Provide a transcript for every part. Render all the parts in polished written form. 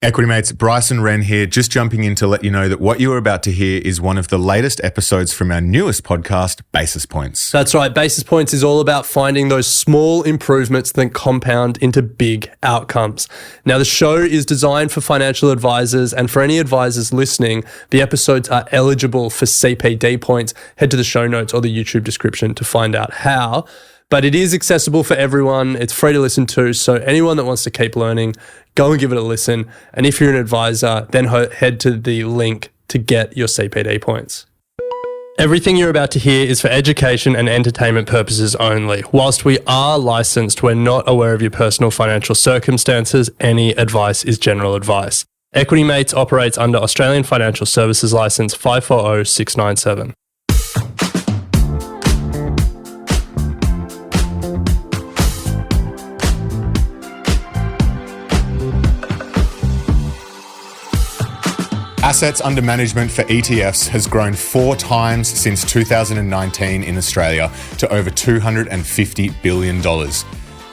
Equity mates, Bryce and Ren here, just jumping in to let you know that what you are about to hear is one of the latest episodes from our newest podcast, Basis Points. That's right. Basis Points is all about finding those small improvements that compound into big outcomes. Now, the show is designed for financial advisors, and for any advisors listening, the episodes are eligible for CPD points. Head to the show notes or the YouTube description to find out how. But it is accessible for everyone. It's free to listen to. So anyone that wants to keep learning, go and give it a listen. And if you're an advisor, then head to the link to get your CPD points. Everything you're about to hear is for education and entertainment purposes only. Whilst we are licensed, we're not aware of your personal financial circumstances. Any advice is general advice. Equity Mates operates under Australian Financial Services Licence 540697. Assets under management for ETFs has grown 4 times since 2019 in Australia to over $250 billion.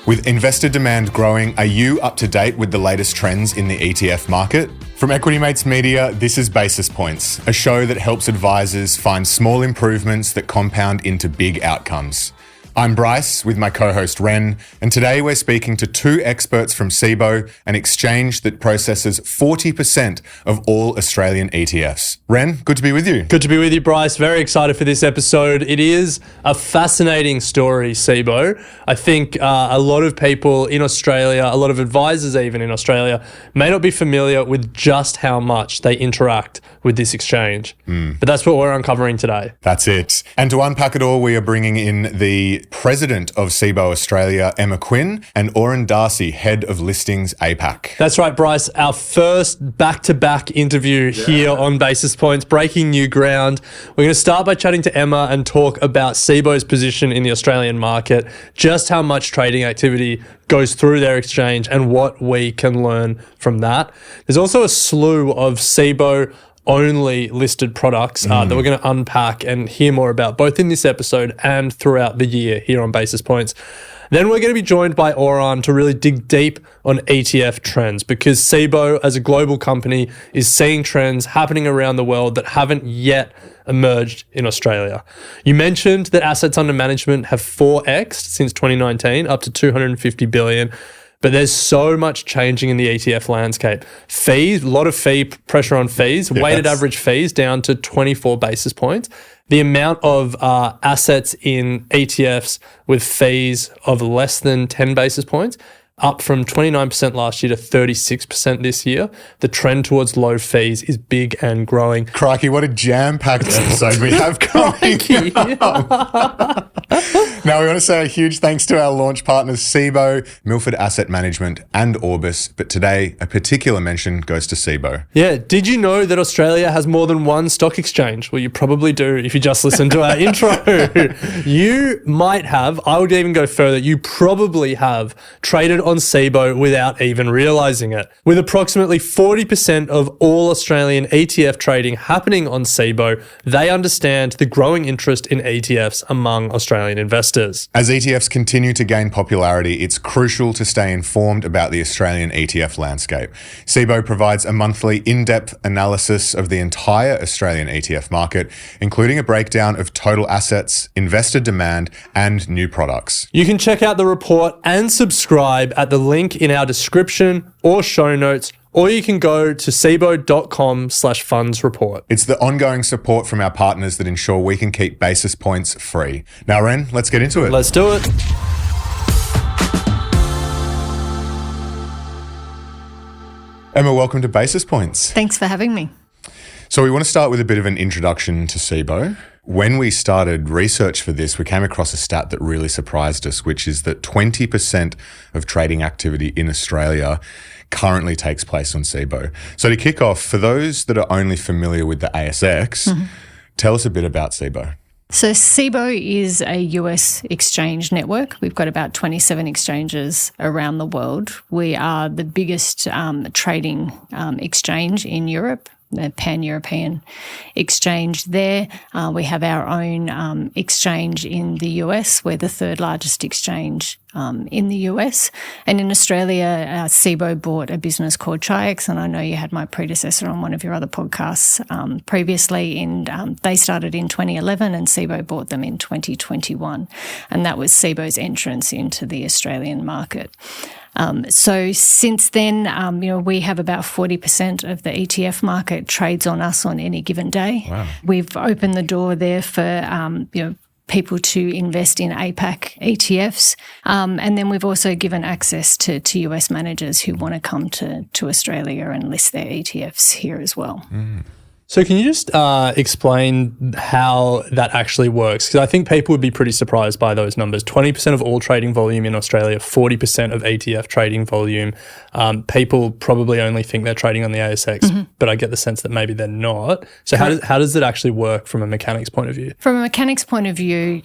With investor demand growing, are you up to date with the latest trends in the ETF market? From Equity Mates Media, this is Basis Points, a show that helps advisors find small improvements that compound into big outcomes. I'm Bryce with my co-host Ren, and today we're speaking to 2 experts from Cboe, an exchange that processes 40% of all Australian ETFs. Ren, good to be with you. Good to be with you, Bryce. Very excited for this episode. It is a fascinating story, Cboe. I think a lot of people in Australia, a lot of advisors even in Australia, may not be familiar with just how much they interact with this exchange. But that's what we're uncovering today. That's it. And to unpack it all, we are bringing in the President of Cboe Australia, Emma Quinn, and Oran D'Arcy, Head of Listings, APAC. That's right, Bryce. Our first back-to-back interview here on Basis Points, breaking new ground. We're going to start by chatting to Emma and talk about Cboe's position in the Australian market, just how much trading activity goes through their exchange and what we can learn from that. There's also a slew of Cboe only listed products that we're going to unpack and hear more about, both in this episode and throughout the year here on Basis Points. Then we're going to be joined by Oran to really dig deep on ETF trends, because Cboe as a global company is seeing trends happening around the world that haven't yet emerged in Australia. You mentioned that assets under management have 4x'd since 2019, up to $250 billion. But there's so much changing in the ETF landscape. Fees, a lot of fee pressure on fees, weighted average fees down to 24 basis points. The amount of assets in ETFs with fees of less than 10 basis points, up from 29% last year to 36% this year. The trend towards low fees is big and growing. Crikey, what a jam-packed episode we have coming up. Now, we want to say a huge thanks to our launch partners, Cboe, Milford Asset Management, and Orbis. But today, a particular mention goes to Cboe. Yeah. Did you know that Australia has more than one stock exchange? Well, you probably do if you just listen to our intro. You might have, I would even go further, you probably have traded on Cboe without even realizing it. With approximately 40% of all Australian ETF trading happening on Cboe, they understand the growing interest in ETFs among Australian investors. As ETFs continue to gain popularity, it's crucial to stay informed about the Australian ETF landscape. Cboe provides a monthly in-depth analysis of the entire Australian ETF market, including a breakdown of total assets, investor demand, and new products. You can check out the report and subscribe at the link in our description or show notes, or you can go to cboe.com/funds report. It's the ongoing support from our partners that ensure we can keep Basis Points free. Now, Ren, let's get into it. Let's do it. Emma, welcome to Basis Points. Thanks for having me. So we want to start with a bit of an introduction to Cboe. When we started research for this, we came across a stat that really surprised us, which is that 20% of trading activity in Australia currently takes place on Cboe. So to kick off, for those that are only familiar with the ASX, tell us a bit about Cboe. So Cboe is a US exchange network. We've got about 27 exchanges around the world. We are the biggest trading exchange in Europe. the pan-European exchange there. We have our own exchange in the US. We're the third largest exchange in the US. And in Australia, Cboe bought a business called Chi-X, and I know you had my predecessor on one of your other podcasts previously. They started in 2011 and Cboe bought them in 2021. And that was Cboe's entrance into the Australian market. So since then, we have about 40% of the ETF market trades on us on any given day. Wow. We've opened the door there for, people to invest in APAC ETFs. And then we've also given access to US managers who want to come to Australia and list their ETFs here as well. So can you just explain how that actually works? Because I think people would be pretty surprised by those numbers. 20% of all trading volume in Australia, 40% of ETF trading volume. People probably only think they're trading on the ASX, but I get the sense that maybe they're not. So how does it actually work from a mechanics point of view? From a mechanics point of view,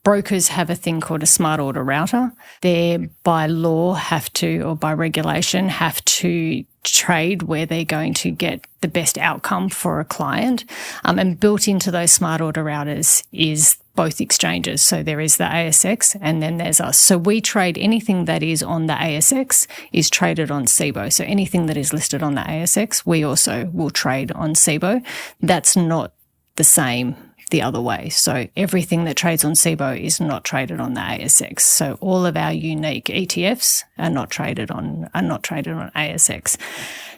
brokers have a thing called a smart order router. They, by law, or by regulation, have to trade where they're going to get the best outcome for a client. And built into those smart order routers is both exchanges. So there is the ASX and then there's us. So we trade anything that is on the ASX is traded on Cboe. So anything that is listed on the ASX, we also will trade on Cboe. That's not the same the other way. So everything that trades on Cboe is not traded on the ASX. So all of our unique ETFs are not traded on ASX.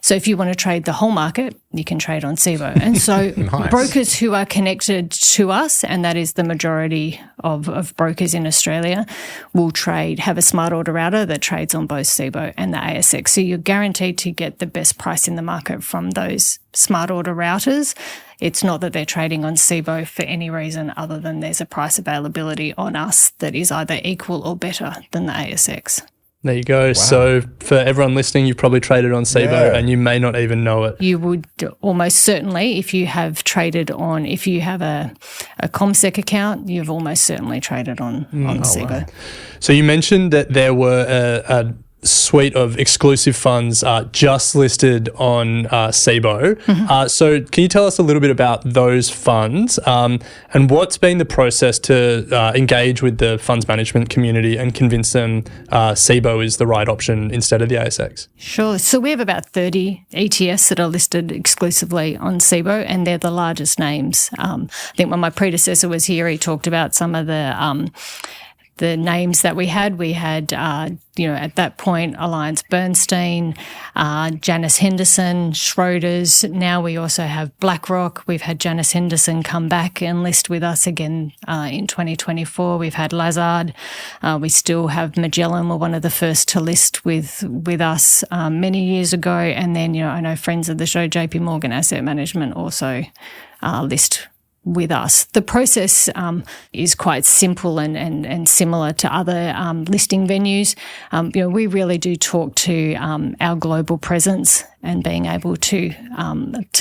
So if you want to trade the whole market, you can trade on Cboe. And so Nice. Brokers who are connected to us, and that is the majority of brokers in Australia, will have a smart order router that trades on both Cboe and the ASX. So you're guaranteed to get the best price in the market from those smart order routers. It's not that they're trading on Cboe for any reason other than there's a price availability on us that is either equal or better than the ASX. There you go. Wow. So for everyone listening, you've probably traded on Cboe and you may not even know it. You would almost certainly, if you have a CommSec account, you've almost certainly traded on Cboe. Wow. So you mentioned that there were a suite of exclusive funds just listed on Cboe. Mm-hmm. So can you tell us a little bit about those funds and what's been the process to engage with the funds management community and convince them Cboe is the right option instead of the ASX? Sure. So we have about 30 ETFs that are listed exclusively on Cboe, and they're the largest names. I think when my predecessor was here, he talked about some of the names that we had. We had, at that point, AllianceBernstein, Janus Henderson, Schroders. Now we also have BlackRock. We've had Janus Henderson come back and list with us again in 2024. We've had Lazard. We still have Magellan. We're one of the first to list with us many years ago. And then, I know friends of the show, JP Morgan Asset Management, also list with us. The process is quite simple and similar to other listing venues. We really do talk to our global presence and being able to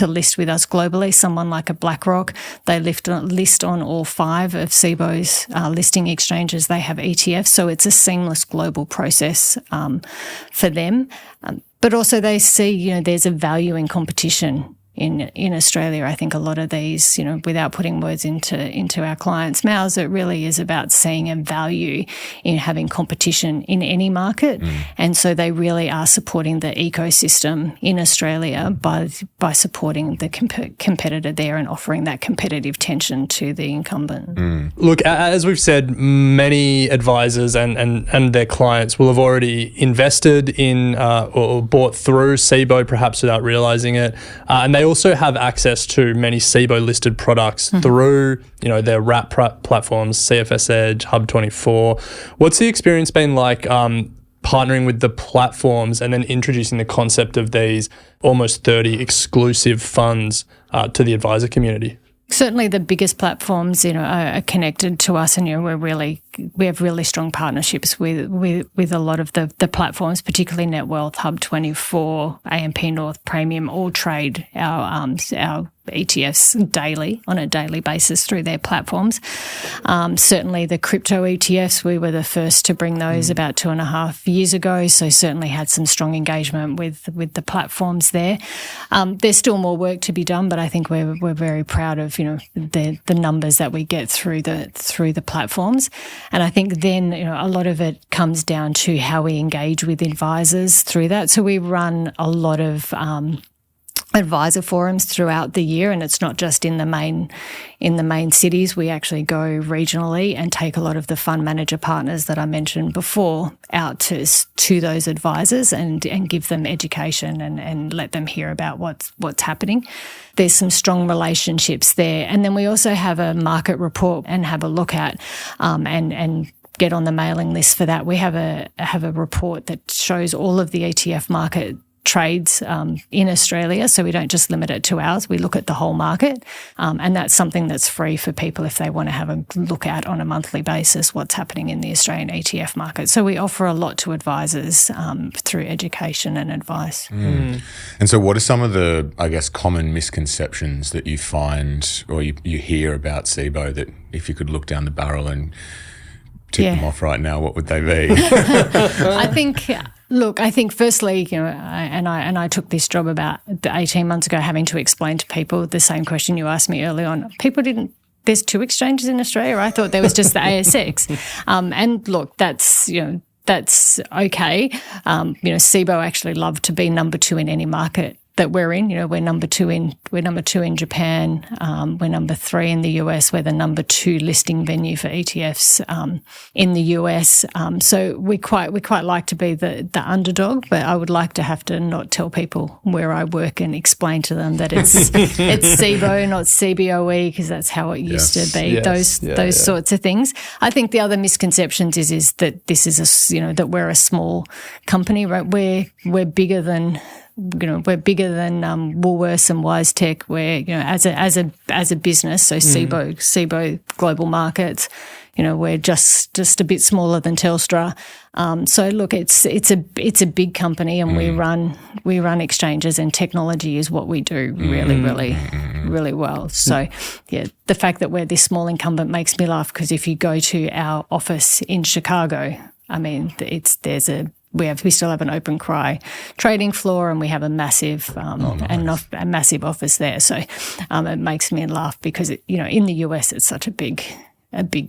list with us globally. Someone like a BlackRock, they list on all 5 of Cboe's listing exchanges. They have ETFs, so it's a seamless global process for them. But also they see, there's a value in competition in Australia. I think a lot of these, without putting words into our clients' mouths, it really is about seeing a value in having competition in any market. And so they really are supporting the ecosystem in Australia by supporting the competitor there and offering that competitive tension to the incumbent. Look, as we've said, many advisors and their clients will have already invested in or bought through Cboe, perhaps without realising it. And they also have access to many Cboe listed products through, their wrap platforms, CFS Edge, Hub24. What's the experience been like partnering with the platforms and then introducing the concept of these almost 30 exclusive funds to the advisor community? Certainly the biggest platforms, are connected to us, and we have really strong partnerships with a lot of the platforms, particularly NetWealth, Hub24, AMP North, Premium, all trade our ETFs daily, on a daily basis through their platforms. Certainly the crypto ETFs, we were the first to bring those about 2.5 years ago, so certainly had some strong engagement with the platforms there. There's still more work to be done, but I think we're very proud of the numbers that we get through the platforms. And I think then a lot of it comes down to how we engage with advisors through that. So we run a lot of advisor forums throughout the year, and it's not just in the main cities. We actually go regionally and take a lot of the fund manager partners that I mentioned before out to those advisors and give them education and let them hear about what's happening. There's some strong relationships there, and then we also have a market report and have a look at and get on the mailing list for that. We have a report that shows all of the ETF market trades in Australia, so we don't just limit it to ours. We look at the whole market, and that's something that's free for people if they want to have a look at on a monthly basis what's happening in the Australian ETF market. So we offer a lot to advisors through education and advice. And so what are some of the, I guess, common misconceptions that you find or you hear about Cboe that if you could look down the barrel and tick them off right now, what would they be? I think firstly, I took this job about 18 months ago, having to explain to people the same question you asked me early on. There's 2 exchanges in Australia. I thought there was just the ASX. And look, that's okay. Cboe actually love to be number 2 in any market that we're in. We're number 2 in Japan. We're number 3 in the US. We're the number 2 listing venue for ETFs in the US. So we quite like to be the underdog, but I would like to have to not tell people where I work and explain to them that it's Cboe, not CBOE, because that's how it used to be. Those sorts of things. I think the other misconceptions is that this is that we're a small company, right? We're bigger than Woolworths and WiseTech. We're as a business. So Cboe Global Markets. We're just a bit smaller than Telstra. So look, it's a big company, and we run exchanges, and technology is what we do really well. So the fact that we're this small incumbent makes me laugh, because if you go to our office in Chicago, I mean, we still have an open cry trading floor, and we have a massive a massive office there. So it makes me laugh because in the US it's such a big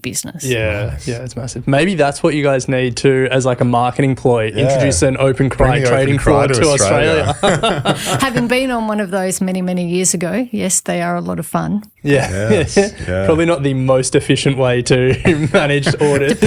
business. Yeah, it's massive. Maybe that's what you guys need to, as like a marketing ploy, introduce an open cry trading floor to Australia. Having been on one of those many years ago, yes, they are a lot of fun. Probably not the most efficient way to manage audits.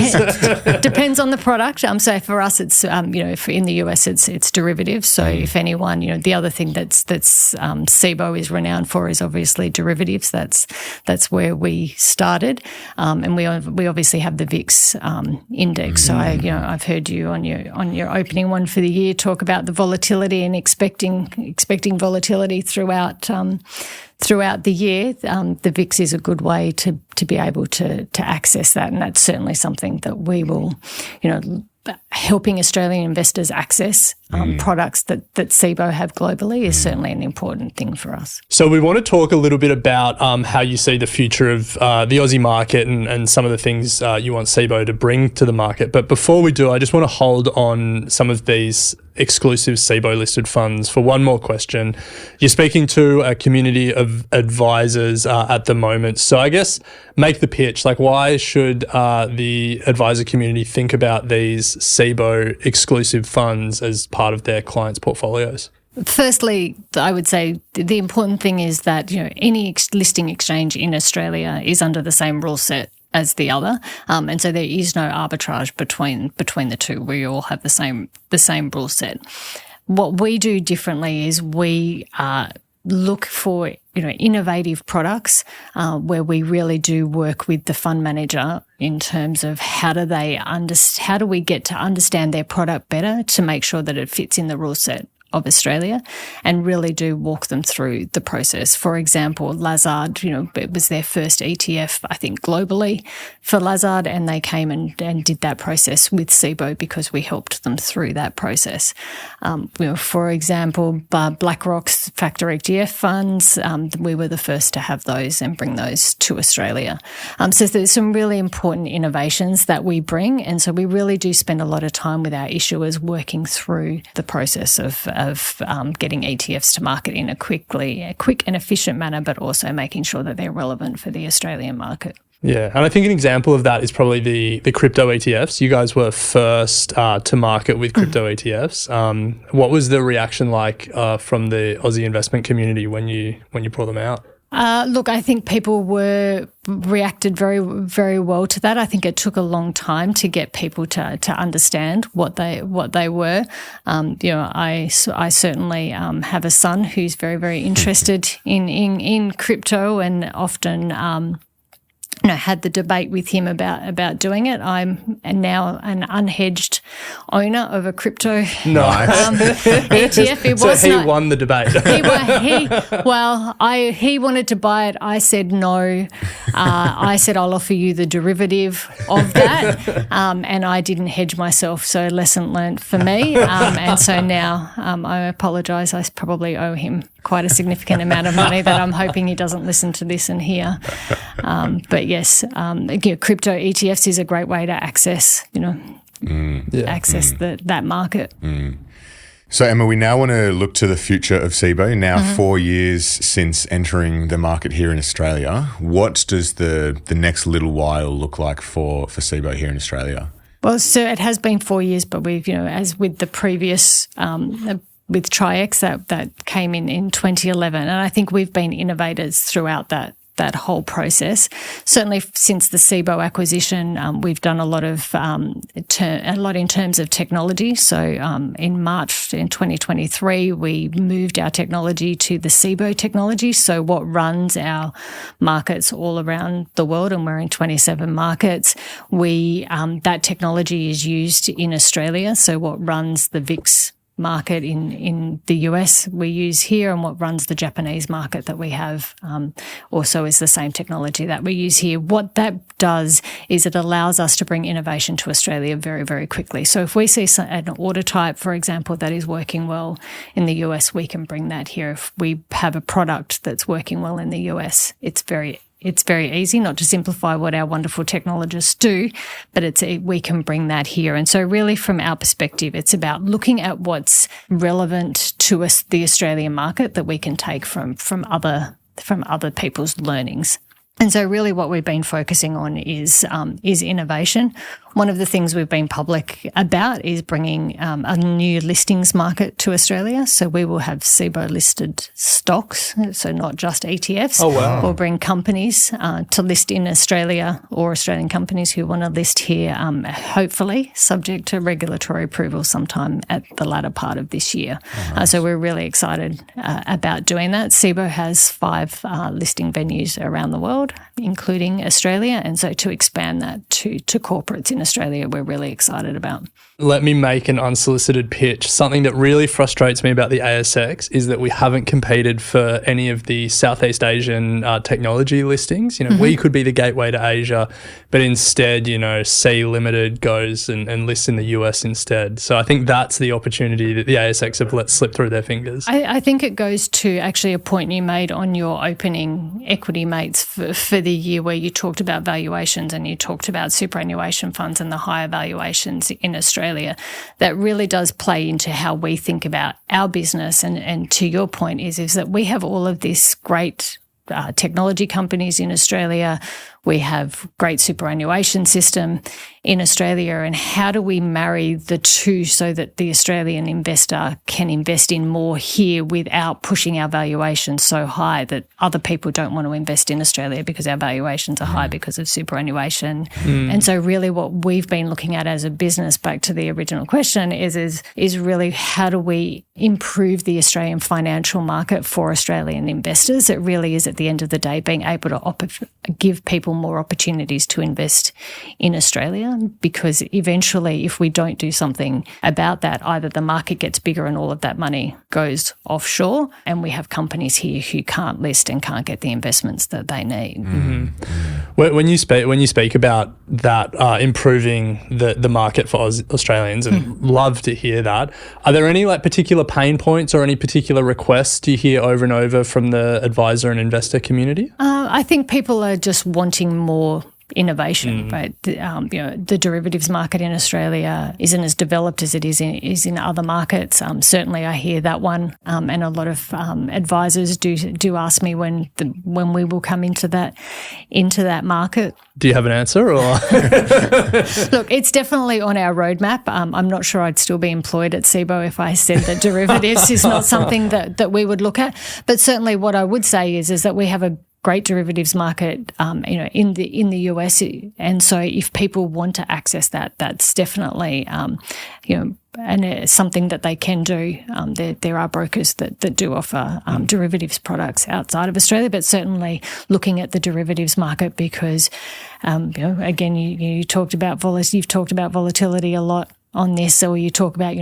Depends on the product. So for us, it's if in the US it's derivatives. So if anyone, the other thing that's Cboe is renowned for is obviously derivatives. That's where we started, and we obviously have the VIX index. So I've heard you on your opening one for the year talk about the volatility and expecting volatility throughout the year. The VIX is a good way to be able to access that, and that's certainly something that we will, helping Australian investors access products that Cboe have globally is certainly an important thing for us. So we want to talk a little bit about how you see the future of the Aussie market and some of the things you want Cboe to bring to the market. But before we do, I just want to hold on some of these exclusive Cboe listed funds for one more question. You're speaking to a community of advisors at the moment. So I guess make the pitch. Like, why should the advisor community think about these Cboe exclusive funds as part of their clients' portfolios? Firstly, I would say the important thing is that any listing exchange in Australia is under the same rule set as the other, and so there is no arbitrage between the two. We all have the same rule set. What we do differently is we look for innovative products where we really do work with the fund manager in terms of how do we get to understand their product better to make sure that it fits in the rule set of Australia, and really do walk them through the process. For example, Lazard, it was their first ETF, I think, globally for Lazard, and they came and did that process with Cboe because we helped them through that process. For example, BlackRock's factor ETF funds, we were the first to have those and bring those to Australia. So there's some really important innovations that we bring, and so we really do spend a lot of time with our issuers working through the process of getting ETFs to market in a quick and efficient manner, but also making sure that they're relevant for the Australian market. Yeah, and I think an example of that is probably the crypto ETFs. You guys were first to market with crypto ETFs. What was the reaction like from the Aussie investment community when you brought them out? Look, I think people reacted very, very well to that. I think it took a long time to get people to understand what they were. I certainly have a son who's very, very interested in crypto, and often had the debate with him about doing it. I'm now an unhedged owner of a crypto ETF. He won the debate. He wanted to buy it. I said no. I said I'll offer you the derivative of that, and I didn't hedge myself. So lesson learned for me. And so now I apologise. I probably owe him quite a significant amount of money that I'm hoping he doesn't listen to this and hear. But yes, crypto ETFs is a great way to access, that market. So Emma, we now want to look to the future of Cboe. Now 4 years since entering the market here in Australia, what does the next little while look like for Cboe here in Australia? Well, so it has been 4 years, but we've, as with the previous with Tri-X that came in 2011. And I think we've been innovators throughout that whole process. Certainly since the Cboe acquisition, we've done a lot in terms of technology. So in March in 2023, we moved our technology to the Cboe technology. So what runs our markets all around the world, and we're in 27 markets, that technology is used in Australia. So what runs the VIX market in the US we use here, and what runs the Japanese market that we have also is the same technology that we use here. What that does is it allows us to bring innovation to Australia very, very quickly. So if we see an order type, for example, that is working well in the US, we can bring that here. If we have a product that's working well in the US, it's very easy, not to simplify what our wonderful technologists do, but we can bring that here. And so really from our perspective, it's about looking at what's relevant to us, the Australian market, that we can take from other people's learnings. And so really what we've been focusing on is innovation. One of the things we've been public about is bringing a new listings market to Australia. So we will have Cboe listed stocks, so not just ETFs. Oh, wow. We'll bring companies to list in Australia, or Australian companies who want to list here, hopefully subject to regulatory approval sometime at the latter part of this year. So we're really excited about doing that. Cboe has 5 listing venues around the world, including Australia. And so to expand that to corporates in Australia, we're really excited about. Let me make an unsolicited pitch. Something that really frustrates me about the ASX is that we haven't competed for any of the Southeast Asian technology listings. We could be the gateway to Asia, but instead, C Limited goes and lists in the US instead. So I think that's the opportunity that the ASX have let slip through their fingers. I think it goes to actually a point you made on your opening equity mates for the year, where you talked about valuations and you talked about superannuation funds and the higher valuations in Australia. That really does play into how we think about our business. And to your point is that we have all of this great technology companies in Australia. We have great superannuation system in Australia, and how do we marry the two so that the Australian investor can invest in more here without pushing our valuations so high that other people don't want to invest in Australia because our valuations are high because of superannuation. And so really what we've been looking at as a business, back to the original question, is really how do we improve the Australian financial market for Australian investors? It really is, at the end of the day, being able to give people people more opportunities to invest in Australia, because eventually if we don't do something about that, either the market gets bigger and all of that money goes offshore and we have companies here who can't list and can't get the investments that they need. When you speak about that improving the market for Australians, and love to hear that, are there any like particular pain points or any particular requests do you hear over and over from the advisor and investor community? I think people are just wanting more innovation, right? The derivatives market in Australia isn't as developed as it is in other markets. Certainly, I hear that one, and a lot of advisors do ask me when we will come into that market. Do you have an answer, or Look, it's definitely on our roadmap. I'm not sure I'd still be employed at Cboe if I said that derivatives is not something that we would look at. But certainly, what I would say is that we have a great derivatives market, in the US, and so if people want to access that, that's definitely, and it's something that they can do. There are brokers that do offer derivatives products outside of Australia, but certainly looking at the derivatives market because, again, you've talked about volatility a lot on this, or you talk about,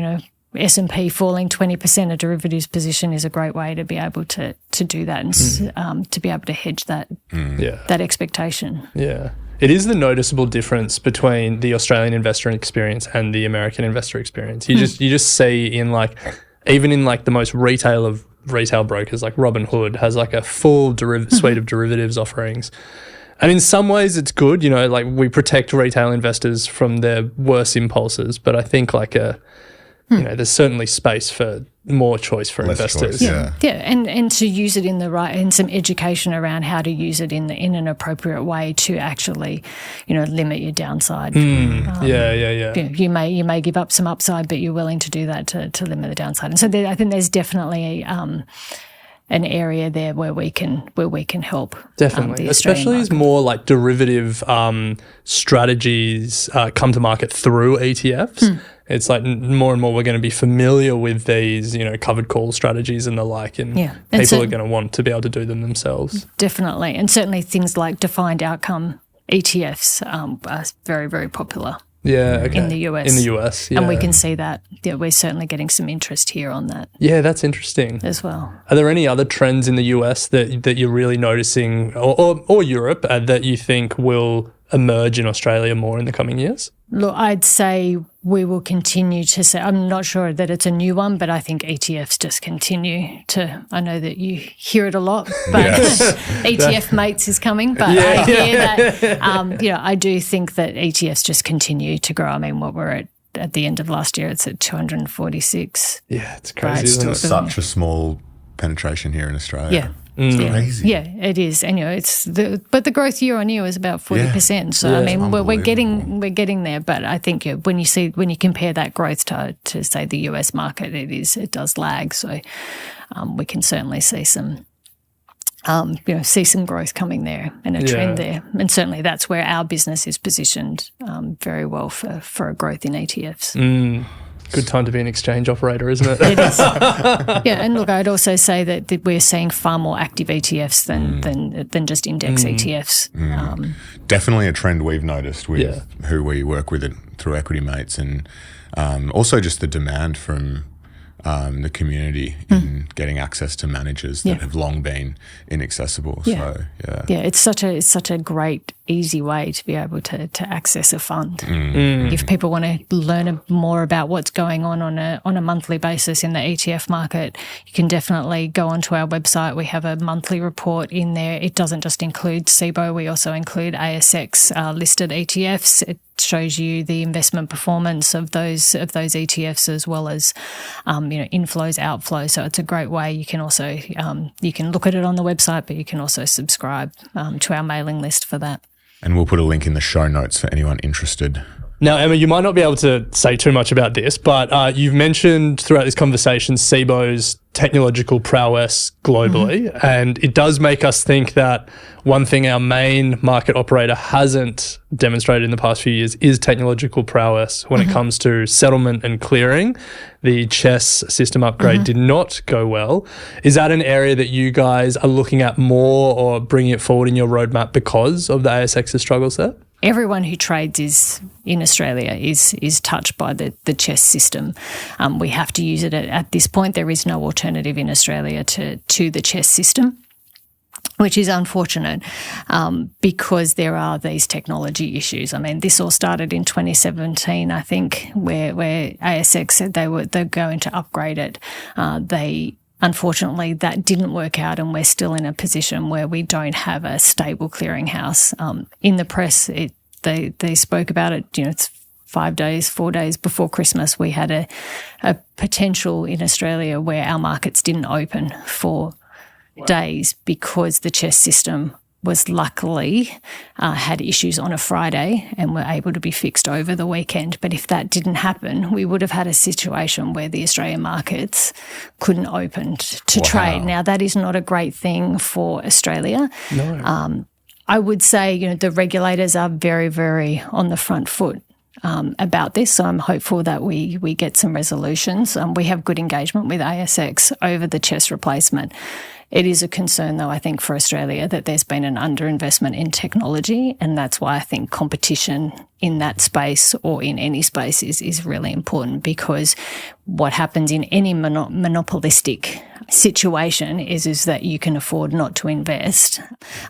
S&P falling 20%, a derivatives position is a great way to be able to do that and to be able to hedge that expectation. Yeah. It is the noticeable difference between the Australian investor experience and the American investor experience. You just see in even in the most retail of retail brokers, like Robinhood has like a full suite of derivatives offerings. And in some ways it's good, we protect retail investors from their worst impulses, but I think there's certainly space for more choice for Less investors. choice, yeah. And to use it in the right, and some education around how to use it in an appropriate way to actually, limit your downside. Yeah. You may give up some upside, but you're willing to do that to limit the downside. And so I think there's definitely an area there where we can help. Definitely, the Australian especially market. as more like derivative strategies come to market through ETFs. It's like more and more we're going to be familiar with these, covered call strategies and the like, and people are going to want to be able to do them themselves. Definitely, and certainly things like defined outcome ETFs are very, very popular. Yeah, okay. In the US. In the US, yeah. And we can see that. Yeah, we're certainly getting some interest here on that. Yeah, that's interesting. As well. Are there any other trends in the US that you're really noticing, or Europe, that you think will emerge in Australia more in the coming years? Look, I'd say we will continue to say, I'm not sure that it's a new one, but I think ETFs just continue to, I know that you hear it a lot, but ETF mates is coming, but I hear that, I do think that ETFs just continue to grow. I mean, what we're at the end of last year, it's at 246. Yeah, it's crazy. Right. It's Isn't still it? such a small penetration here in Australia. Yeah. It's crazy. Yeah, it is, and but the growth year on year was about 40%. So I mean, we're getting there. But I think when you compare that growth to say the US market, it does lag. So we can certainly see some growth coming there and a trend there, and certainly that's where our business is positioned very well for a growth in ETFs. Good time to be an exchange operator, isn't it? It is. Yeah, and look, I'd also say that we're seeing far more active ETFs than just index ETFs. Definitely a trend we've noticed with who we work with through Equity Mates, and also just the demand from the community in getting access to managers that have long been inaccessible. Yeah. So it's such a great, easy way to be able to access a fund. If people want to learn more about what's going on a monthly basis in the ETF market, you can definitely go onto our website. We have a monthly report in there. It doesn't just include Cboe. We also include ASX listed ETFs. It shows you the investment performance of those ETFs, as well as inflows, outflows. So it's a great way. You can also you can look at it on the website, but you can also subscribe to our mailing list for that. And we'll put a link in the show notes for anyone interested Now, Emma, you might not be able to say too much about this, but you've mentioned throughout this conversation Cboe's technological prowess globally, and it does make us think that one thing our main market operator hasn't demonstrated in the past few years is technological prowess when it comes to settlement and clearing. The chess system upgrade did not go well. Is that an area that you guys are looking at more or bringing it forward in your roadmap because of the ASX's struggles there? Everyone who trades in Australia is touched by the chess system. We have to use it at this point. There is no alternative in Australia to the chess system, which is unfortunate because there are these technology issues. I mean, this all started in 2017, I think, where ASX said they're going to upgrade it. Unfortunately, that didn't work out, and we're still in a position where we don't have a stable clearinghouse. In the press, they spoke about it. It's 4 days before Christmas. We had a potential in Australia where our markets didn't open for days because the chess system was luckily had issues on a Friday and were able to be fixed over the weekend. But if that didn't happen, we would have had a situation where the Australian markets couldn't open to trade. Now, that is not a great thing for Australia. No. I would say, the regulators are very, very on the front foot about this. So I'm hopeful that we get some resolutions. We have good engagement with ASX over the chess replacement. It is a concern, though, I think, for Australia that there's been an underinvestment in technology, and that's why I think competition in that space or in any space is really important, because what happens in any monopolistic situation is that you can afford not to invest.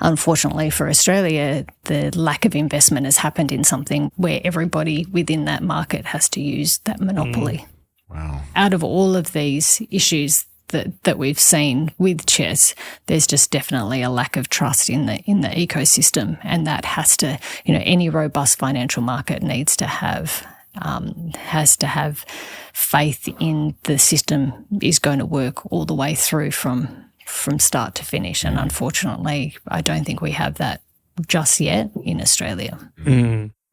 Unfortunately for Australia, the lack of investment has happened in something where everybody within that market has to use that monopoly. Wow. Out of all of these issues that we've seen with chess, there's just definitely a lack of trust in the ecosystem, and that has to, any robust financial market needs to have faith in the system is going to work all the way through from start to finish. And unfortunately, I don't think we have that just yet in Australia.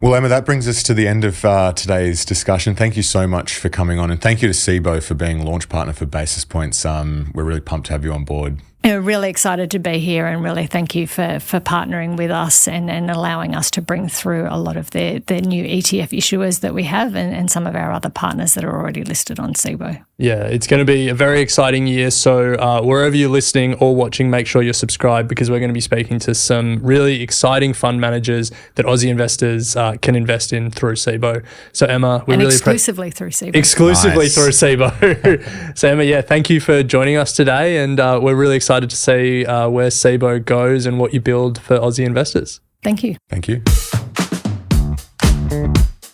Well, Emma, that brings us to the end of today's discussion. Thank you so much for coming on, and thank you to Cboe for being launch partner for Basis Points. We're really pumped to have you on board. Really excited to be here, and really thank you for partnering with us and allowing us to bring through a lot of the new ETF issuers that we have and some of our other partners that are already listed on Cboe. Yeah, it's going to be a very exciting year. So wherever you're listening or watching, make sure you're subscribed, because we're going to be speaking to some really exciting fund managers that Aussie investors can invest in through Cboe. So Emma, we're really exclusively through Cboe. Exclusively through Cboe. So Emma, thank you for joining us today, and we're really excited to see where Cboe goes and what you build for Aussie investors. Thank you. Thank you.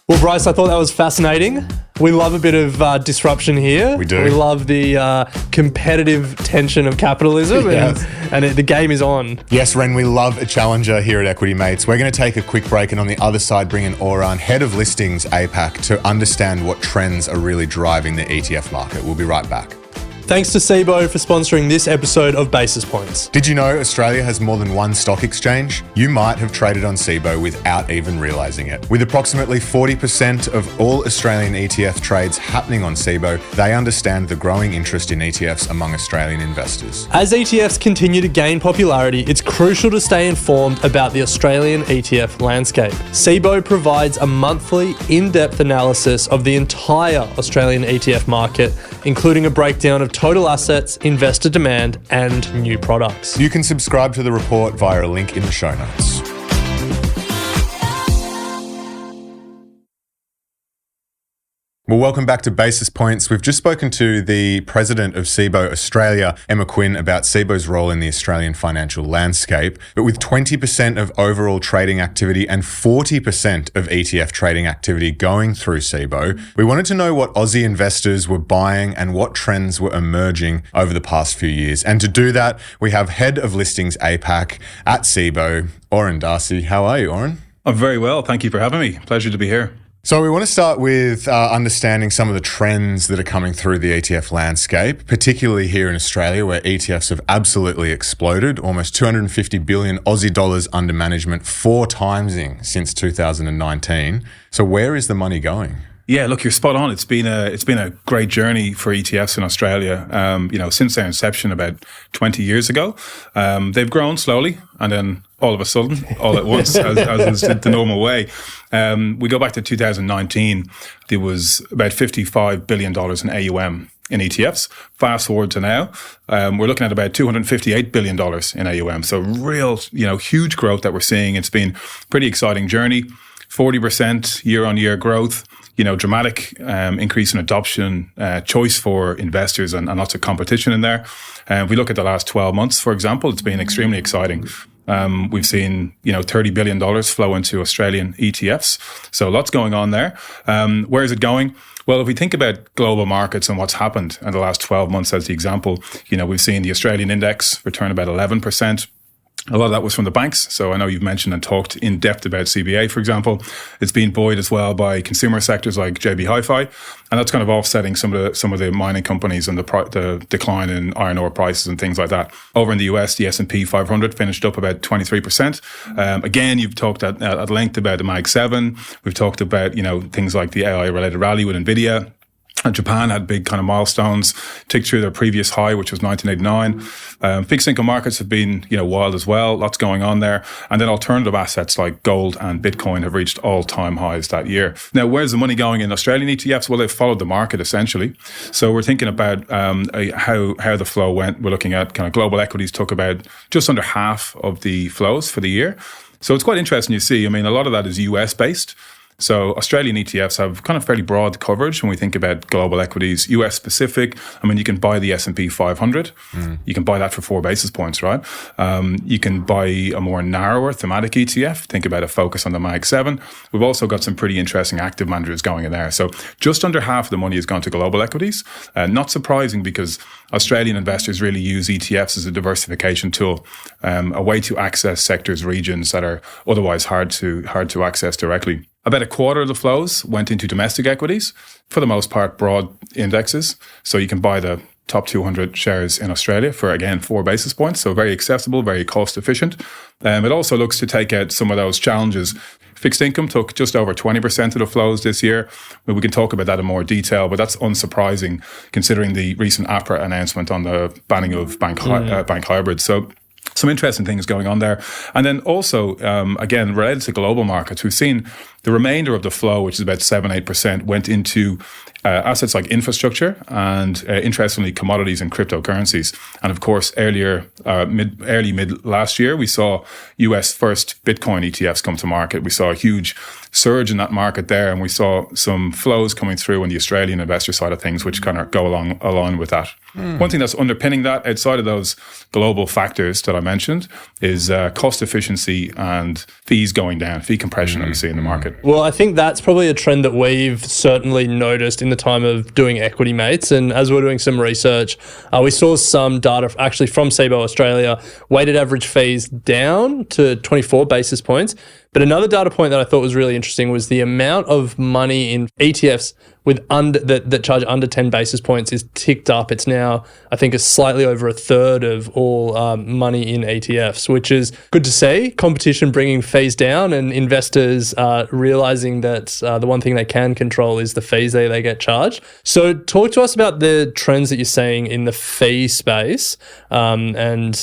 Well, Bryce, I thought that was fascinating. We love a bit of disruption here. We do. We love the competitive tension of capitalism, and the game is on. Yes, Ren, we love a challenger here at Equity Mates. We're going to take a quick break, and on the other side, bring in Oran, Head of Listings APAC, to understand what trends are really driving the ETF market. We'll be right back. Thanks to Cboe for sponsoring this episode of Basis Points. Did you know Australia has more than one stock exchange? You might have traded on Cboe without even realising it. With approximately 40% of all Australian ETF trades happening on Cboe, they understand the growing interest in ETFs among Australian investors. As ETFs continue to gain popularity, it's crucial to stay informed about the Australian ETF landscape. Cboe provides a monthly, in-depth analysis of the entire Australian ETF market, including a breakdown of total assets, investor demand, and new products. You can subscribe to the report via a link in the show notes. Well, welcome back to Basis Points. We've just spoken to the president of Cboe Australia, Emma Quinn, about Cboe's role in the Australian financial landscape. But with 20% of overall trading activity and 40% of ETF trading activity going through Cboe, we wanted to know what Aussie investors were buying and what trends were emerging over the past few years. And to do that, we have Head of Listings APAC at Cboe, Oran D'Arcy. How are you, Oran? I'm very well. Thank you for having me. Pleasure to be here. So we want to start with understanding some of the trends that are coming through the ETF landscape, particularly here in Australia, where ETFs have absolutely exploded, almost 250 billion Aussie dollars under management, 4 timesing since 2019. So where is the money going? Yeah, look, you're spot on. It's been a great journey for ETFs in Australia. Since their inception about 20 years ago, they've grown slowly, and then all of a sudden, all at once, as is the normal way. We go back to 2019. There was about $55 billion in AUM in ETFs. Fast forward to now, we're looking at about $258 billion in AUM. So real, huge growth that we're seeing. It's been a pretty exciting journey. 40% year-on-year growth. Dramatic increase in adoption, choice for investors, and lots of competition in there. If we look at the last 12 months, for example, it's been extremely exciting. We've seen, $30 billion flow into Australian ETFs. So lots going on there. Where is it going? Well, if we think about global markets and what's happened in the last 12 months as the example, we've seen the Australian index return about 11%. A lot of that was from the banks. So I know you've mentioned and talked in depth about CBA, for example. It's been buoyed as well by consumer sectors like JB Hi-Fi, and that's kind of offsetting some of the mining companies and the decline in iron ore prices and things like that. Over in the US, the S&P 500 finished up about 23%. Again, you've talked at length about the Mag 7. We've talked about things like the AI-related rally with Nvidia. And Japan had big kind of milestones, ticked through their previous high, which was 1989. Fixed income markets have been, wild as well. Lots going on there. And then alternative assets like gold and Bitcoin have reached all-time highs that year. Now, where's the money going in Australian ETFs? Well, they've followed the market essentially. So we're thinking about how the flow went. We're looking at kind of global equities took about just under half of the flows for the year. So it's quite interesting. You see, a lot of that is US based. So Australian ETFs have kind of fairly broad coverage when we think about global equities, US specific. You can buy the S&P 500. You can buy that for 4 basis points, right? You can buy a more narrower thematic ETF. Think about a focus on the Mag 7. We've also got some pretty interesting active managers going in there. So just under half of the money has gone to global equities. Not surprising because Australian investors really use ETFs as a diversification tool, a way to access sectors, regions that are otherwise hard to access directly. About a quarter of the flows went into domestic equities, for the most part, broad indexes. So you can buy the top 200 shares in Australia for, again, 4 basis points. So very accessible, very cost efficient. It also looks to take out some of those challenges. Fixed income took just over 20% of the flows this year. We can talk about that in more detail, but that's unsurprising considering the recent APRA announcement on the banning of bank hybrids. So some interesting things going on there. And then also, again, related to global markets, we've seen the remainder of the flow, which is about 7-8%, went into assets like infrastructure and, interestingly, commodities and cryptocurrencies. And of course, early mid last year, we saw US first Bitcoin ETFs come to market. We saw a huge surge in that market there, and we saw some flows coming through on the Australian investor side of things, which kind of go along with that. One thing that's underpinning that, outside of those global factors that I mentioned, is cost efficiency and fees going down, fee compression that we see in the market. Well, I think that's probably a trend that we've certainly noticed in the time of doing Equity Mates. And as we're doing some research, we saw some data actually from Cboe Australia, weighted average fees down to 24 basis points. But another data point that I thought was really interesting was the amount of money in ETFs with that charge under 10 basis points is ticked up. It's now, I think, is slightly over a third of all money in ETFs, which is good to see. Competition bringing fees down and investors realizing that the one thing they can control is the fees they get charged. So talk to us about the trends that you're seeing in the fee space. And,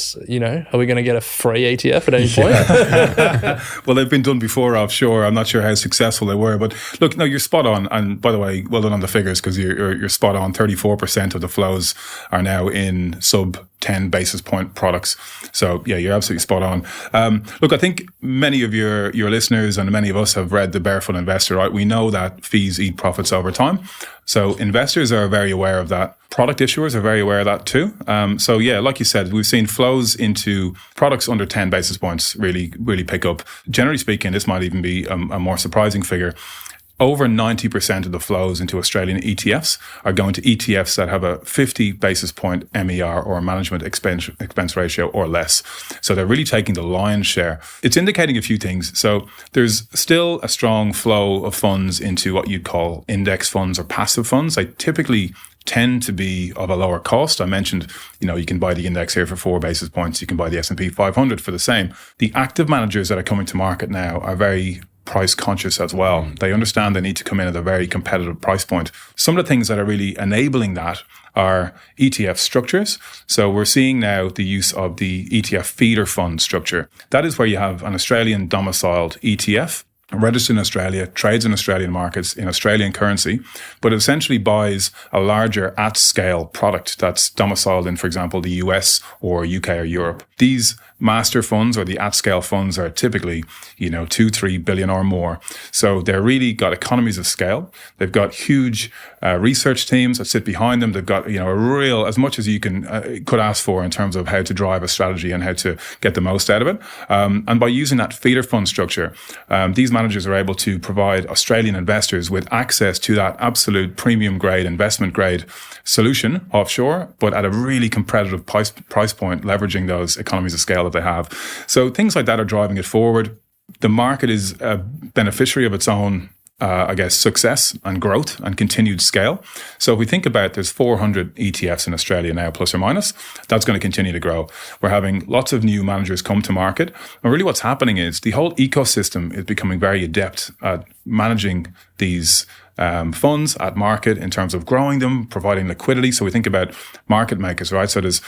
are we going to get a free ETF at any point? Well, they've been done before offshore. I'm not sure how successful they were, but look, no, you're spot on. And by the way, well done on the figures, because you're spot on. 34% of the flows are now in sub 10 basis point products. So yeah, you're absolutely spot on. Look, I think many of your listeners and many of us have read The Barefoot Investor, right? We know that fees eat profits over time. So investors are very aware of that. Product issuers are very aware of that too. So yeah, like you said, we've seen flows into products under 10 basis points really pick up. Generally speaking, this might even be a more surprising figure. over 90% of the flows into Australian ETFs are going to ETFs that have a 50 basis point MER or management expense ratio or less. So they're really taking the lion's share. It's indicating a few things. So there's still a strong flow of funds into what you'd call index funds or passive funds. They typically tend to be of a lower cost. I mentioned, you can buy the index here for 4 basis points. You can buy the S&P 500 for the same. The active managers that are coming to market now are very price conscious as well. They understand they need to come in at a very competitive price point. Some of the things that are really enabling that are ETF structures. So we're seeing now the use of the ETF feeder fund structure. That is where you have an Australian domiciled ETF, registered in Australia, trades in Australian markets in Australian currency, but essentially buys a larger at-scale product that's domiciled in, for example, the US or UK or Europe. These master funds or the at-scale funds are typically, 2-3 billion or more. So they're really got economies of scale. They've got huge research teams that sit behind them. They've got, a real, as much as you could ask for in terms of how to drive a strategy and how to get the most out of it. And by using that feeder fund structure, these managers are able to provide Australian investors with access to that absolute premium grade, investment grade solution offshore, but at a really competitive price point, leveraging those economies of scale that they have. So things like that are driving it forward. The market is a beneficiary of its own, success and growth and continued scale. So if we think about there's 400 ETFs in Australia now, plus or minus, that's going to continue to grow. We're having lots of new managers come to market. And really what's happening is the whole ecosystem is becoming very adept at managing these funds at market in terms of growing them, providing liquidity. So we think about market makers, right? So there's,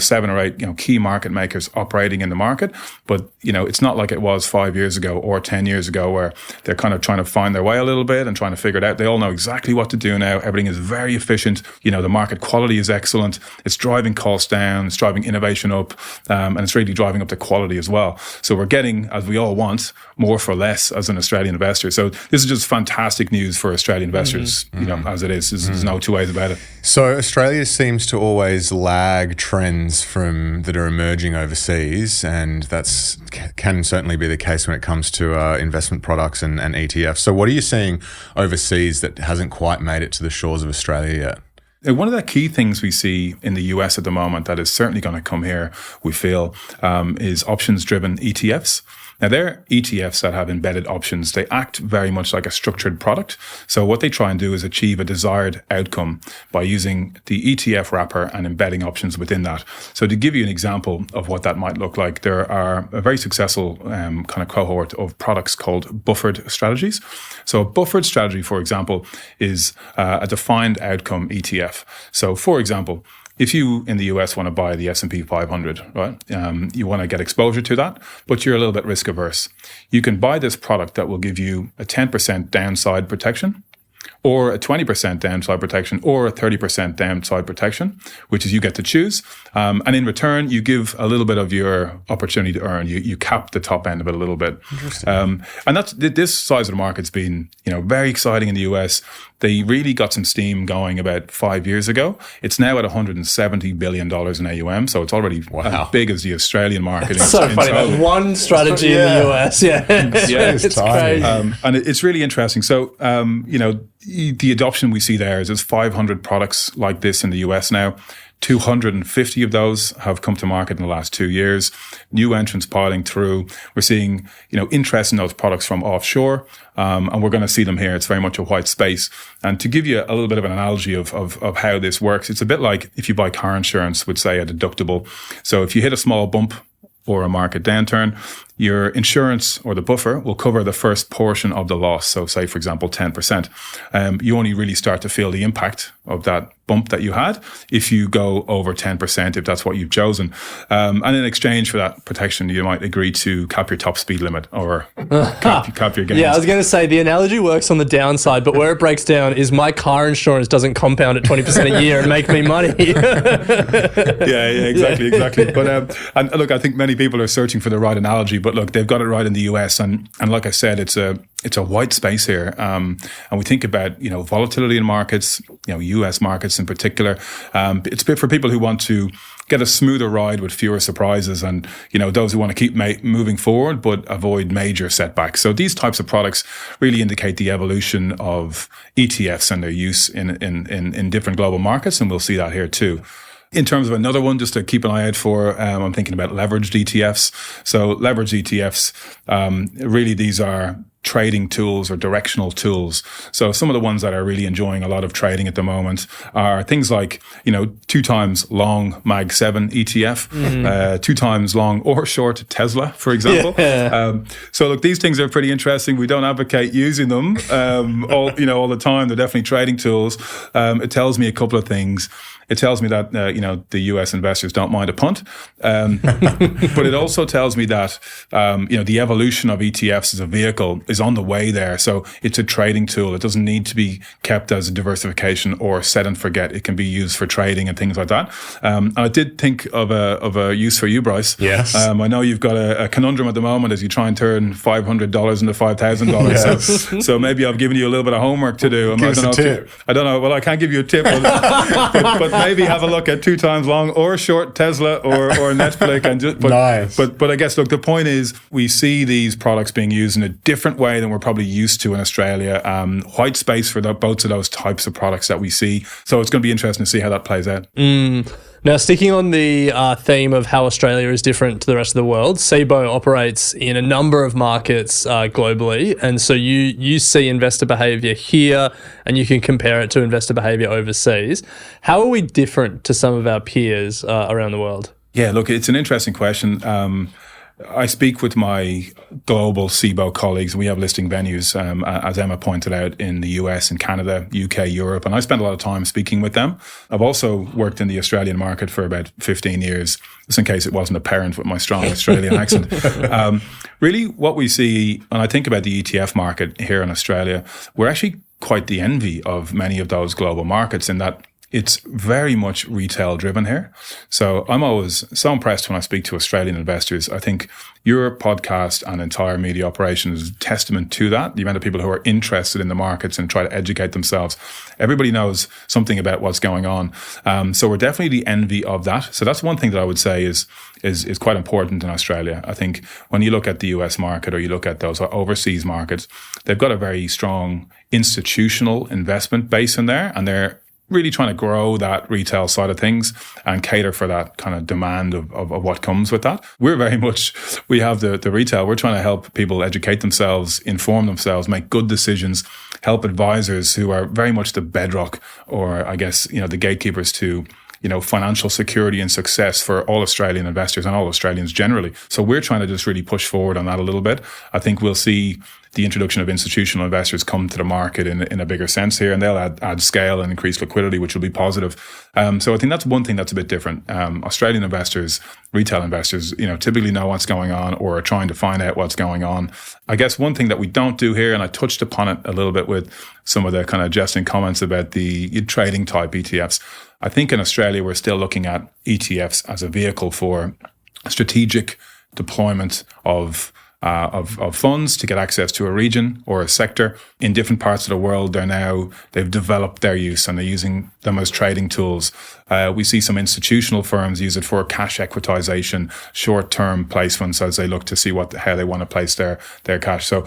7 or 8, key market makers operating in the market. But, it's not like it was 5 years ago or 10 years ago where they're kind of trying to find their way a little bit and trying to figure it out. They all know exactly what to do now. Everything is very efficient. The market quality is excellent. It's driving costs down. It's driving innovation up. And it's really driving up the quality as well. So we're getting, as we all want, more for less as an Australian investor. So this is just fantastic news for Australian investors, as it is. There's no two ways about it. So Australia seems to always lag trends that are emerging overseas, and that's can certainly be the case when it comes to investment products and ETFs. So what are you seeing overseas that hasn't quite made it to the shores of Australia yet? One of the key things we see in the US at the moment that is certainly going to come here, we feel, is options-driven ETFs. Now, they're ETFs that have embedded options. They act very much like a structured product. So what they try and do is achieve a desired outcome by using the ETF wrapper and embedding options within that. So to give you an example of what that might look like, there are a very successful kind of cohort of products called buffered strategies. So a buffered strategy, for example, is a defined outcome ETF. So for example, if you in the US want to buy the S&P 500, right, you want to get exposure to that, but you're a little bit risk averse. You can buy this product that will give you a 10% downside protection, or a 20% downside protection, or a 30% downside protection, which is you get to choose. And in return, you give a little bit of your opportunity to earn. You cap the top end of it a little bit. And this size of the market's been, very exciting in the US. They really got some steam going about 5 years ago. It's now at $170 billion in AUM, so it's already as big as the Australian market. It's so funny, that one strategy in the US. Yeah, it's crazy. And it's really interesting. So, the adoption we see there is there's 500 products like this in the US now. 250 of those have come to market in the last 2 years. New entrants piling through. We're seeing, interest in those products from offshore, and we're going to see them here. It's very much a white space. And to give you a little bit of an analogy of how this works, it's a bit like if you buy car insurance with, say, a deductible. So if you hit a small bump or a market downturn, your insurance or the buffer will cover the first portion of the loss. So say, for example, 10%. You only really start to feel the impact of that bump that you had if you go over 10%, if that's what you've chosen. And in exchange for that protection, you might agree to cap your top speed limit or cap your gains. Yeah, I was going to say the analogy works on the downside, but where it breaks down is my car insurance doesn't compound at 20% a year and make me money. Exactly. But and look, I think many people are searching for the right analogy, but look, they've got it right in the US, and like I said, it's a white space here. And we think about, volatility in markets, US markets in particular. It's for people who want to get a smoother ride with fewer surprises, and those who want to keep moving forward but avoid major setbacks. So these types of products really indicate the evolution of ETFs and their use in different global markets, and we'll see that here too. In terms of another one, just to keep an eye out for, I'm thinking about leveraged ETFs. So leveraged ETFs, really these are trading tools or directional tools. So some of the ones that are really enjoying a lot of trading at the moment are things like, 2 times long Mag 7 ETF, 2 times long or short Tesla, for example. Yeah. So look, these things are pretty interesting. We don't advocate using them all the time. They're definitely trading tools. It tells me a couple of things. It tells me that, the US investors don't mind a punt. But it also tells me that, the evolution of ETFs as a vehicle is on the way there. So it's a trading tool. It doesn't need to be kept as a diversification or set and forget. It can be used for trading and things like that. And I did think of a use for you, Bryce. Yes. I know you've got a conundrum at the moment as you try and turn $500 into $5,000. Yes. So maybe I've given you a little bit of homework to do. Give us a tip. I don't know. Well, I can't give you a tip, but maybe have a look at 2 times long or short Tesla or Netflix. Nice. But I guess, look, the point is we see these products being used in a different way than we're probably used to in Australia. White space for both of those types of products that we see. So it's going to be interesting to see how that plays out. Now, sticking on the theme of how Australia is different to the rest of the world, Cboe operates in a number of markets globally. And so you see investor behavior here and you can compare it to investor behavior overseas. How are we different to some of our peers around the world? Yeah, look, it's an interesting question. I speak with my global Cboe colleagues. We have listing venues, as Emma pointed out, in the US and Canada, UK, Europe, and I spend a lot of time speaking with them. I've also worked in the Australian market for about 15 years, just in case it wasn't apparent with my strong Australian accent. Really, what we see, when I think about the ETF market here in Australia, we're actually quite the envy of many of those global markets in that it's very much retail driven here. So I'm always so impressed when I speak to Australian investors. I think your podcast and entire media operation is a testament to that. The amount of people who are interested in the markets and try to educate themselves. Everybody knows something about what's going on. So we're definitely the envy of that. So that's one thing that I would say is quite important in Australia. I think when you look at the US market or you look at those overseas markets, they've got a very strong institutional investment base in there, and they're really trying to grow that retail side of things and cater for that kind of demand of what comes with that. We have the retail. We're trying to help people educate themselves, inform themselves, make good decisions, help advisors who are very much the bedrock, or I guess, the gatekeepers to financial security and success for all Australian investors and all Australians generally. So we're trying to just really push forward on that a little bit. I think we'll see the introduction of institutional investors come to the market in a bigger sense here, and they'll add scale and increase liquidity, which will be positive. So I think that's one thing that's a bit different. Australian investors, retail investors, typically know what's going on or are trying to find out what's going on. I guess one thing that we don't do here, and I touched upon it a little bit with some of the kind of jesting comments about the trading type ETFs. I think in Australia, we're still looking at ETFs as a vehicle for strategic deployment of funds to get access to a region or a sector. In different parts of the world, they've developed their use and they're using them as trading tools. We see some institutional firms use it for cash equitization, short-term placements as they look to see how they want to place their cash. So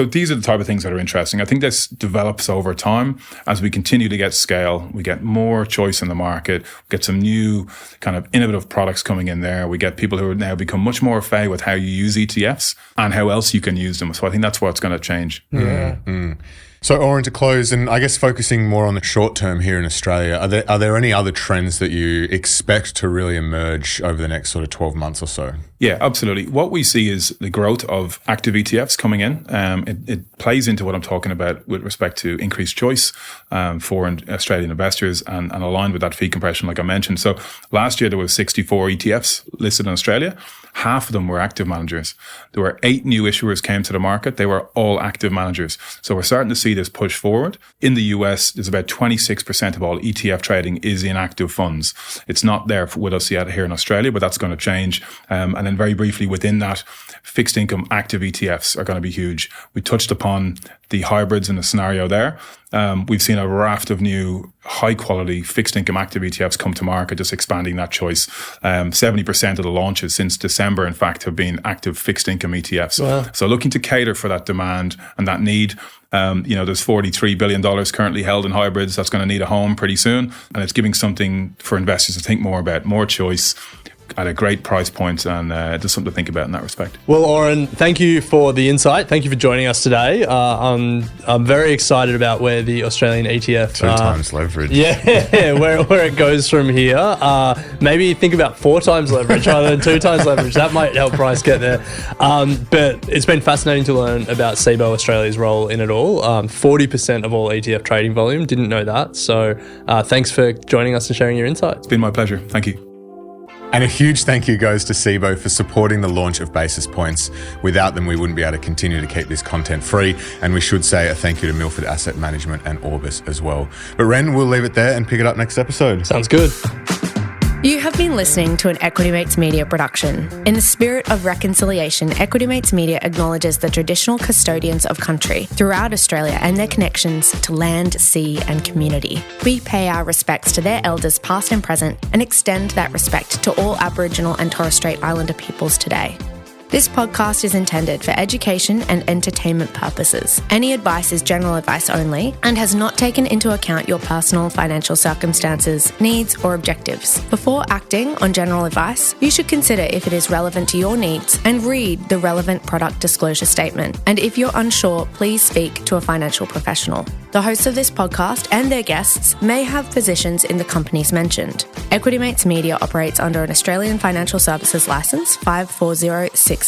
these are the type of things that are interesting. I think this develops over time as we continue to get scale. We get more choice in the market, get some new kind of innovative products coming in there. We get people who are now become much more au fait with how you use ETFs and how else you can use them. So I think that's what's going to change. Yeah. Mm. So, Oran, to close, and I guess focusing more on the short term here in Australia, are there any other trends that you expect to really emerge over the next sort of 12 months or so? Yeah, absolutely. What we see is the growth of active ETFs coming in. It plays into what I'm talking about with respect to increased choice for Australian investors and aligned with that fee compression, like I mentioned. So last year, there was 64 ETFs listed in Australia. Half of them were active managers. There were 8 new issuers came to the market. They were all active managers. So we're starting to see this push forward. In the US, there's about 26% of all ETF trading is in active funds. It's not there with us yet here in Australia, but that's going to change. And then very briefly within that, fixed income active ETFs are going to be huge. We touched upon the hybrids in the scenario there. we've seen a raft of new high-quality fixed income active ETFs come to market, just expanding that choice. 70% of the launches since December, in fact, have been active fixed income ETFs. Wow. So looking to cater for that demand and that need. There's $43 billion currently held in hybrids. That's going to need a home pretty soon. And it's giving something for investors to think more about, more choice at a great price point, and just something to think about in that respect. Well, Oran, thank you for the insight. Thank you for joining us today. I'm very excited about where the Australian ETF... 2 times leverage. Yeah, where it goes from here. Maybe think about 4 times leverage rather than 2 times leverage. That might help price get there. But it's been fascinating to learn about Cboe Australia's role in it all. 40% of all ETF trading volume. Didn't know that. So thanks for joining us and sharing your insights. It's been my pleasure. Thank you. And a huge thank you goes to Cboe for supporting the launch of Basis Points. Without them, we wouldn't be able to continue to keep this content free. And we should say a thank you to Milford Asset Management and Orbis as well. But Ren, we'll leave it there and pick it up next episode. Sounds good. You have been listening to an Equity Mates Media production. In the spirit of reconciliation, Equity Mates Media acknowledges the traditional custodians of country throughout Australia and their connections to land, sea and community. We pay our respects to their elders past and present and extend that respect to all Aboriginal and Torres Strait Islander peoples today. This podcast is intended for education and entertainment purposes. Any advice is general advice only and has not taken into account your personal financial circumstances, needs, or objectives. Before acting on general advice, you should consider if it is relevant to your needs and read the relevant product disclosure statement. And if you're unsure, please speak to a financial professional. The hosts of this podcast and their guests may have positions in the companies mentioned. Equity Mates Media operates under an Australian Financial Services Licence 540697.